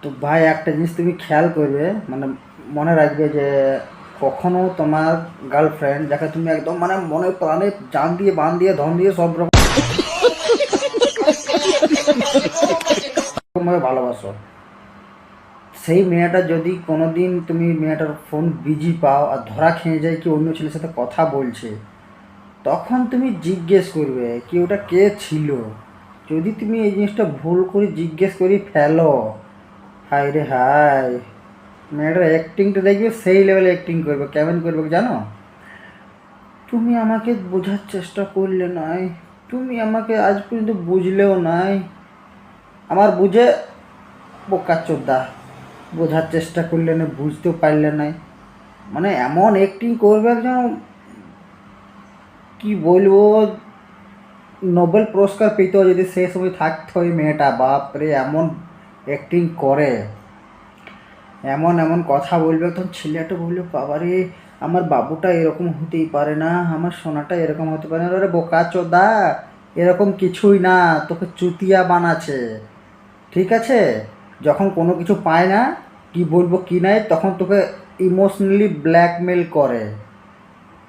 তো ভাই একটা জিনিস তুমি খেয়াল করবে, মানে মনে রাখবে যে কখনো তোমার গার্লফ্রেন্ড যাকে তুমি একদম মানে মনে প্রাণে জান দিয়ে বান দিয়ে ধন দিয়ে সব রকমভাবে ভালোবাসো, সেই মেয়েটা যদি কোনো দিন তুমি মেয়েটার ফোন বিজি পাও আর ধরা খেয়ে যায় কি অন্য ছেলের সাথে কথা বলছে, তখন তুমি জিজ্ঞেস করবে কি ওটা কে ছিল। যদি তুমি এই জিনিসটা ভুল করে জিজ্ঞেস করি ফেলো, হায় রে হায়, মেয়েটার অ্যাক্টিংটা দেখবে সেই লেভেলে অ্যাক্টিং করবে। কেমন করবে জানো? তুমি আমাকে বোঝার চেষ্টা করলে নাই, তুমি আমাকে আজ পর্যন্ত বুঝলেও নাই, আমার বুঝে বোকাচোদা, বোঝার চেষ্টা করলে না, বুঝতেও পারলে নাই। মানে এমন অ্যাক্টিং করবে যেন কি বলবো, নোবেল পুরস্কার পেত যদি সে সময় থাকতো ওই মেয়েটা। বাপরে এমন অ্যাক্টিং করে, এমন এমন কথা বলবে, তখন ছেলেটা বললো বাবারে আমার বাবুটা এরকম হতেই পারে না, আমার সোনাটা এরকম হতে পারে না। আরে বোকা চোদা, এরকম কিছুই না, তোকে চুতিয়া বানাচ্ছে, ঠিক আছে? যখন কোনো কিছু পায় না, কি বলবো কি নাই, তখন তোকে ইমোশনালি ব্ল্যাকমেল করে।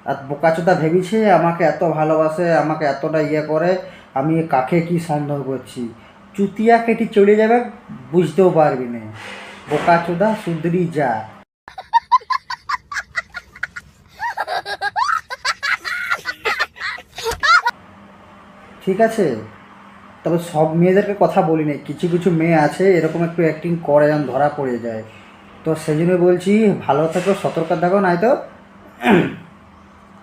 আর বোকাচোদা ভেবেছে আমাকে এত ভালোবাসে, আমাকে এতটা ইয়ে করে, আমি কাকে কি সন্দেহ করছি। চুতিয়া কেটে চলে যাবে, বুঝতেও পারবি না। বোকাচোদা সুধরি যা। ঠিক আছে? তবে সব মেয়েদেরকে কথা বলি না, কিছু কিছু মেয়ে আছে এরকম একটু অ্যাক্টিং করে যেন ধরা পড়ে যায়। তো সেই জন্য বলছি ভালো থাকো, সতর্ক থাকো, নাই তো